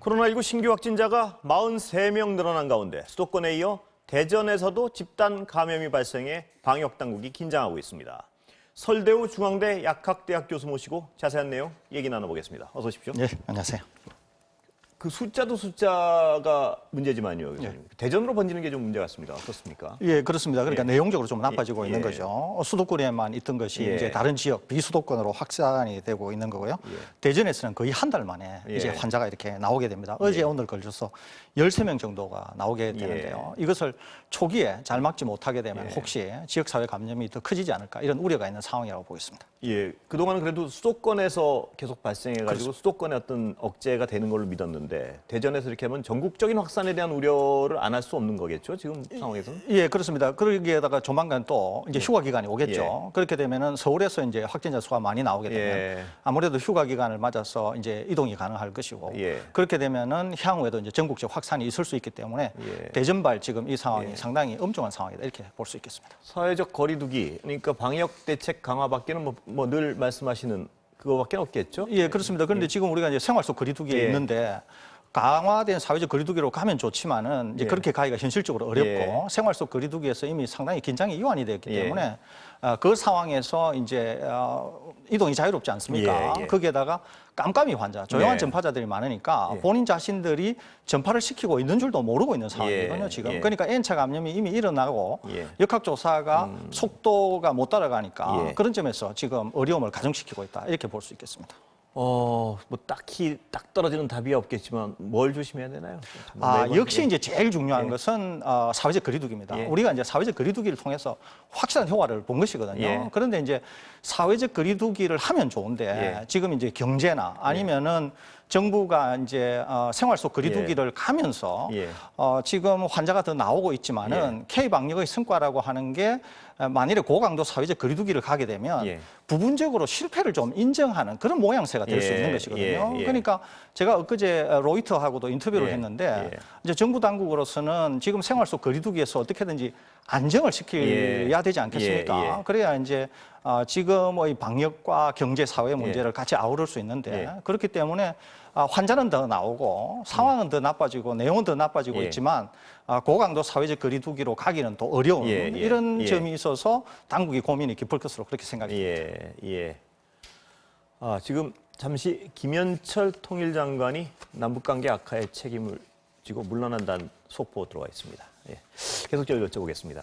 코로나19 신규 확진자가 43명 늘어난 가운데 수도권에 이어 대전에서도 집단 감염이 발생해 방역당국이 긴장하고 있습니다. 설대우 중앙대 약학대학 교수 모시고 자세한 내용 얘기 나눠보겠습니다. 어서 오십시오. 네, 안녕하세요. 그 숫자도 숫자가 문제지만요. 대전으로 번지는 게 좀 문제 같습니다. 어떻습니까? 예, 그렇습니다. 그러니까 내용적으로 좀 나빠지고 예. 있는 거죠. 수도권에만 있던 것이 예. 이제 다른 지역 비수도권으로 확산이 되고 있는 거고요. 대전에서는 거의 한 달 만에 이제 환자가 이렇게 나오게 됩니다. 어제 오늘 걸쳐서 13명 정도가 나오게 되는데요. 이것을 초기에 잘 막지 못하게 되면 혹시 지역사회 감염이 더 커지지 않을까 이런 우려가 있는 상황이라고 보겠습니다. 예, 그동안은 그래도 수도권에서 계속 발생해가지고 수도권의 어떤 억제가 되는 걸로 믿었는데 대전에서 이렇게 하면 전국적인 확산에 대한 우려를 안 할 수 없는 거겠죠? 지금 상황에서는? 예, 그렇습니다. 그러기에다가 조만간 또 이제 휴가 기간이 오겠죠. 그렇게 되면은 서울에서 이제 확진자 수가 많이 나오게 되면 아무래도 휴가 기간을 맞아서 이제 이동이 가능할 것이고 그렇게 되면은 향후에도 이제 전국적 확산이 있을 수 있기 때문에 대전발 지금 이 상황이 상당히 엄중한 상황이다 이렇게 볼 수 있겠습니다. 사회적 거리두기, 그러니까 방역 대책 강화밖에는 뭐 늘 말씀하시는 그거밖에 없겠죠? 예, 그렇습니다. 그런데 지금 우리가 이제 생활 속 거리두기에 있는데 강화된 사회적 거리두기로 가면 좋지만은 이제 그렇게 가기가 현실적으로 어렵고 생활 속 거리두기에서 이미 상당히 긴장이 이완이 됐기 때문에 그 상황에서 이제 이동이 자유롭지 않습니까? 거기에다가 깜깜이 환자, 조용한 전파자들이 많으니까 본인 자신들이 전파를 시키고 있는 줄도 모르고 있는 상황이거든요, 지금. 그러니까 N차 감염이 이미 일어나고 역학조사가 속도가 못 따라가니까 그런 점에서 지금 어려움을 가중시키고 있다, 이렇게 볼 수 있겠습니다. 뭐 딱히 딱 떨어지는 답이 없겠지만 뭘 조심해야 되나요? 역시 이제 제일 중요한 것은 사회적 거리두기입니다. 우리가 이제 사회적 거리두기를 통해서 확실한 효과를 본 것이거든요. 그런데 이제 사회적 거리두기를 하면 좋은데 지금 이제 경제나 아니면은 정부가 이제 생활 속 거리두기를 가면서 지금 환자가 더 나오고 있지만은 K 방역의 성과라고 하는 게 만일에 고강도 사회적 거리두기를 가게 되면 부분적으로 실패를 좀 인정하는 그런 모양새가 될 수 있는 것이거든요. 그러니까 제가 엊그제 로이터하고도 인터뷰를 했는데 이제 정부 당국으로서는 지금 생활 속 거리두기에서 어떻게든지 안정을 시켜야 되지 않겠습니까? 그래야 이제 지금의 방역과 경제 사회 문제를 같이 아우를 수 있는데 그렇기 때문에 환자는 더 나오고 상황은 더 나빠지고 내용은 더 나빠지고 있지만 고강도 사회적 거리두기로 가기는 또 어려운 이런 점이 있어서 당국이 고민이 깊을 것으로 그렇게 생각합니다. 지금 잠시 김현철 통일장관이 남북관계 악화에 책임을 지고 물러난다는 속보 들어와 있습니다. 계속적으로 여쭤보겠습니다.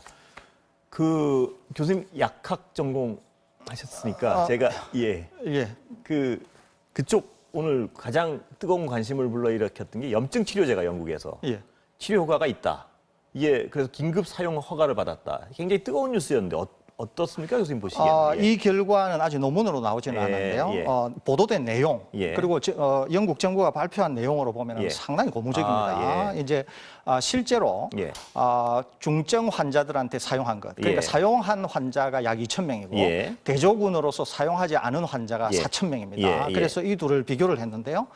그 교수님 약학 전공 하셨으니까 제가 그쪽 오늘 가장 뜨거운 관심을 불러일으켰던 게 염증 치료제가 영국에서 치료 효과가 있다. 그래서 긴급 사용 허가를 받았다. 굉장히 뜨거운 뉴스였는데 어떻습니까, 교수님 보시기에는? 이 결과는 아직 논문으로 나오지는 않았는데요. 보도된 내용 그리고 영국 정부가 발표한 내용으로 보면 상당히 고무적입니다. 이제 실제로 중증 환자들한테 사용한 것, 그러니까 사용한 환자가 약 2,000명이고 대조군으로서 사용하지 않은 환자가 4,000명입니다. 그래서 이 둘을 비교를 했는데요.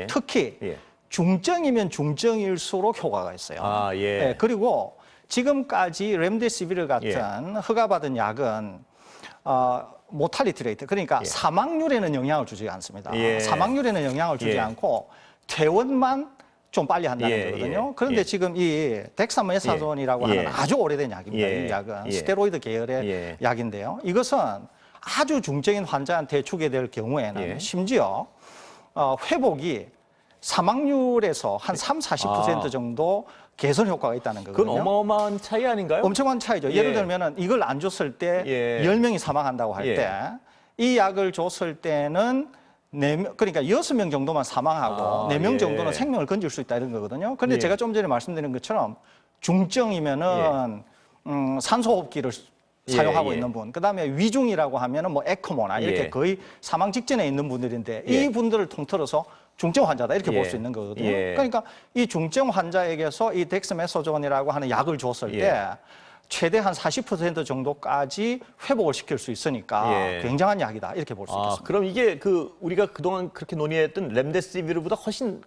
특히 중증이면 중증일수록 효과가 있어요. 그리고 지금까지 렘데시비르 같은 허가받은 약은 모탈리티 레이트, 그러니까 사망률에는 영향을 주지 않습니다. 사망률에는 영향을 주지 않고 퇴원만 좀 빨리 한다는 거거든요. 그런데 지금 이 덱사메사존이라고 하는 아주 오래된 약입니다. 이 약은 스테로이드 계열의 약인데요. 이것은 아주 중증인 환자한테 주게 될 경우에는 심지어 회복이 사망률에서 한 40% 정도 개선 효과가 있다는 거거든요. 그건 어마어마한 차이 아닌가요? 엄청난 차이죠. 예를 들면은 이걸 안 줬을 때 10명이 사망한다고 할 때 이 약을 줬을 때는 그러니까 6명 정도만 사망하고 4명 정도는 생명을 건질 수 있다 이런 거거든요. 그런데 제가 좀 전에 말씀드린 것처럼 중증이면은 산소호흡기를 사용하고 있는 분, 그다음에 위중이라고 하면은 뭐 에크모나 이렇게 거의 사망 직전에 있는 분들인데 이 분들을 통틀어서 중증 환자다 이렇게 볼 수 있는 거거든요. 그러니까 이 중증 환자에게서 이 덱스메소존이라고 하는 약을 줬을 때 최대 한 40% 정도까지 회복을 시킬 수 있으니까 굉장한 약이다 이렇게 볼 수 있겠습니다. 그럼 이게 우리가 그동안 그렇게 논의했던 렘데시비르보다 훨씬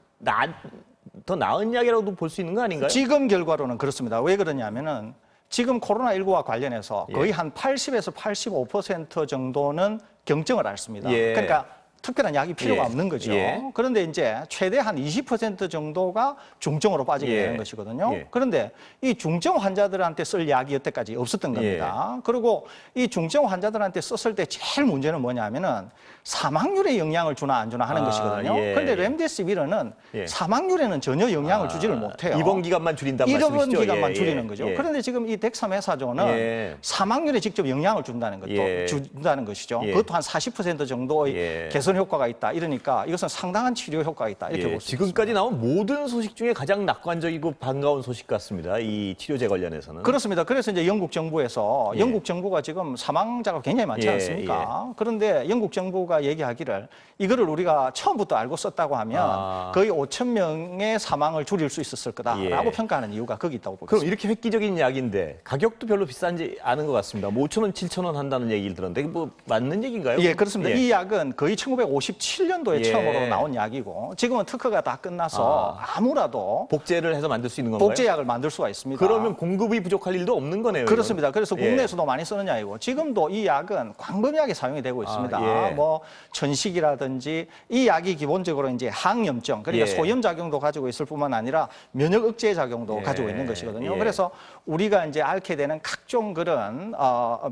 더 나은 약이라고도 볼 수 있는 거 아닌가요? 지금 결과로는 그렇습니다. 왜 그러냐면은 지금 코로나19와 관련해서 거의 한 80에서 85% 정도는 경증을 앓습니다. 그러니까 특별한 약이 필요가 예. 없는 거죠. 예. 그런데 이제 최대 한 20% 정도가 중증으로 빠지게 예. 되는 것이거든요. 예. 그런데 이 중증 환자들한테 쓸 약이 여태까지 없었던 겁니다. 그리고 이 중증 환자들한테 썼을 때 제일 문제는 뭐냐면은 사망률에 영향을 주나 안 주나 하는 것이거든요. 예. 그런데 렘데시비르는 예. 사망률에는 전혀 영향을 주지를 못해요. 입원 기간만 줄인다는 입원 말씀이시죠? 기간만 예. 줄이는 거죠. 예. 그런데 지금 이 덱사메사존은 예. 사망률에 직접 영향을 준다는 것도 예. 준다는 것이죠. 예. 그것도 한 40% 정도의 예. 개선 효과가 있다. 이러니까 이것은 상당한 치료 효과가 있다. 이렇게 볼 수 있습니다. 지금까지 나온 모든 소식 중에 가장 낙관적이고 반가운 소식 같습니다. 이 치료제 관련해서는. 그렇습니다. 그래서 이제 영국 정부에서 예. 영국 정부가 지금 사망자가 굉장히 많지 예, 않습니까? 그런데 영국 정부가 얘기하기를 이거를 우리가 처음부터 알고 썼다고 하면 거의 5천 명의 사망을 줄일 수 있었을 거다라고 예. 평가하는 이유가 거기 있다고 그럼 보겠습니다. 이렇게 획기적인 약인데 가격도 별로 비싸지 않은 것 같습니다. 뭐 5천 원, 7천 원 한다는 얘기를 들었는데 이게 뭐 맞는 얘기인가요? 예, 그렇습니다. 이 약은 거의 1957년도에 예. 처음으로 나온 약이고 지금은 특허가 다 끝나서 아무라도 복제를 해서 만들 수 있는 건가요? 복제약을 만들 수가 있습니다. 그러면 공급이 부족할 일도 없는 거네요. 그렇습니다. 그래서 예. 국내에서도 많이 쓰는 약이고 지금도 이 약은 광범위하게 사용이 되고 있습니다. 예. 뭐 천식이라든지 이 약이 기본적으로 이제 항염증 그러니까 예. 소염 작용도 가지고 있을 뿐만 아니라 면역 억제 작용도 예. 가지고 있는 것이거든요. 예. 그래서 우리가 이제 앓게 되는 각종 그런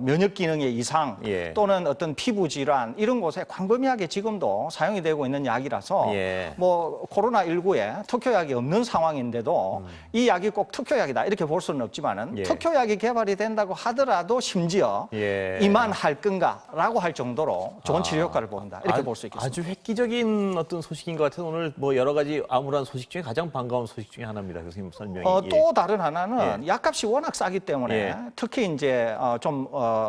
면역 기능의 이상 예. 또는 어떤 피부 질환 이런 곳에 광범위하게 지금도 사용이 되고 있는 약이라서 예. 뭐 코로나19에 특효약이 없는 상황인데도 이 약이 꼭 특효약이다 이렇게 볼 수는 없지만은 예. 특효약이 개발이 된다고 하더라도 심지어 예. 이만할 건가라고 할 정도로 좋은 치료 효과를 보인다 이렇게 볼 수 있겠습니다. 아주 획기적인 어떤 소식인 것 같아서 오늘 뭐 여러 가지 암울한 소식 중에 가장 반가운 소식 중에 하나입니다. 교수님 설명이. 예. 또 다른 하나는 약값이 워낙 싸기 때문에 예. 특히 이제 좀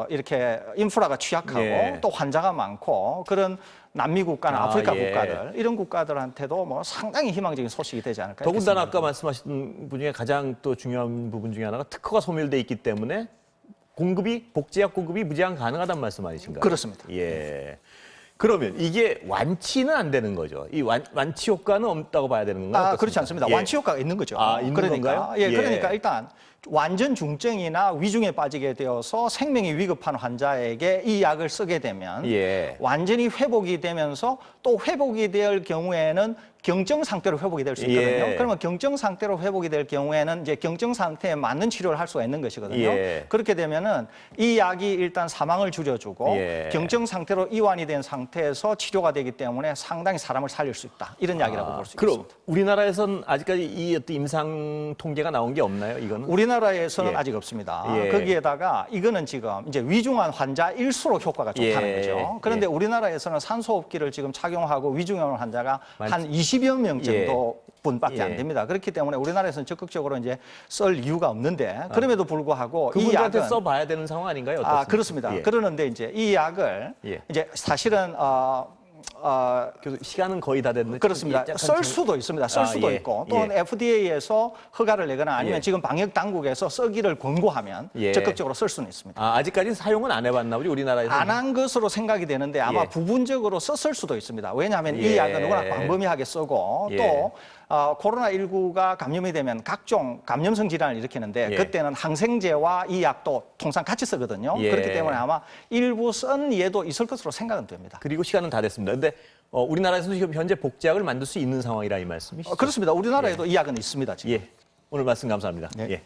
이렇게 인프라가 취약하고 예. 또 환자가 많고 그런 남미 국가나 아프리카 예. 국가들 이런 국가들한테도 뭐 상당히 희망적인 소식이 되지 않을까. 이렇게 더군다나 생각합니다. 아까 말씀하신 분 중에 가장 또 중요한 부분 중에 하나가 특허가 소멸돼 있기 때문에 복제약 공급이 무제한 가능하다는 말씀 아니신가요? 그렇습니다. 예. 그러면 이게 완치는 안 되는 거죠. 이 완치 효과는 없다고 봐야 되는 건가요? 그렇지 않습니다. 예. 완치 효과가 있는 거죠. 있는 그러니까, 건가요? 예, 그러니까 일단 완전 중증이나 위중에 빠지게 되어서 생명이 위급한 환자에게 이 약을 쓰게 되면 예. 완전히 회복이 되면서 또 회복이 될 경우에는 경증 상태로 회복이 될 수 있거든요. 예. 그러면 경증 상태로 회복이 될 경우에는 이제 경증 상태에 맞는 치료를 할 수가 있는 것이거든요. 예. 그렇게 되면은 이 약이 일단 사망을 줄여주고 예. 경증 상태로 이완이 된 상태에서 치료가 되기 때문에 상당히 사람을 살릴 수 있다. 이런 약이라고 볼 수 그럼 있습니다. 우리나라에서는 아직까지 이 어떤 임상 통계가 나온 게 없나요? 이거는? 우리나라에서는 예. 아직 없습니다. 예. 거기에다가 이거는 지금 이제 위중한 환자일수록 효과가 좋다는 예. 거죠. 그런데 예. 우리나라에서는 산소호흡기를 지금 착용하고 위중한 환자가 한 20여 명 예. 정도 분밖에 예. 안 됩니다. 그렇기 때문에 우리나라에서는 적극적으로 이제 쓸 이유가 없는데 그럼에도 불구하고 이 그분들한테 약은 써봐야 되는 상황 아닌가요? 어떻습니까? 그렇습니다. 예. 그러는데 이제 이 약을 예. 이제 사실은 교수 시간은 거의 다 됐는데 그렇습니다. 약간 쓸 수도 있습니다. 쓸 수도 예. 있고 또는 FDA에서 허가를 내거나 아니면 예. 지금 방역 당국에서 쓰기를 권고하면 예. 적극적으로 쓸 수는 있습니다. 아직까지 사용은 안 해봤나 보죠 우리나라에서. 안 한 것으로 생각이 되는데 아마 예. 부분적으로 썼을 수도 있습니다. 왜냐하면 예. 이 약은 워낙 광범위하게 쓰고 예. 또 코로나19가 감염이 되면 각종 감염성 질환을 일으키는데 예. 그때는 항생제와 이 약도 통상 같이 쓰거든요. 예. 그렇기 때문에 아마 일부 쓴 예도 있을 것으로 생각은 됩니다. 그리고 시간은 다 됐습니다. 근데 우리나라에서도 지금 현재 복제약을 만들 수 있는 상황이라 이 말씀이시죠? 그렇습니다. 우리나라에도 이 약은 있습니다. 지금. 예. 오늘 말씀 감사합니다. 네. 예.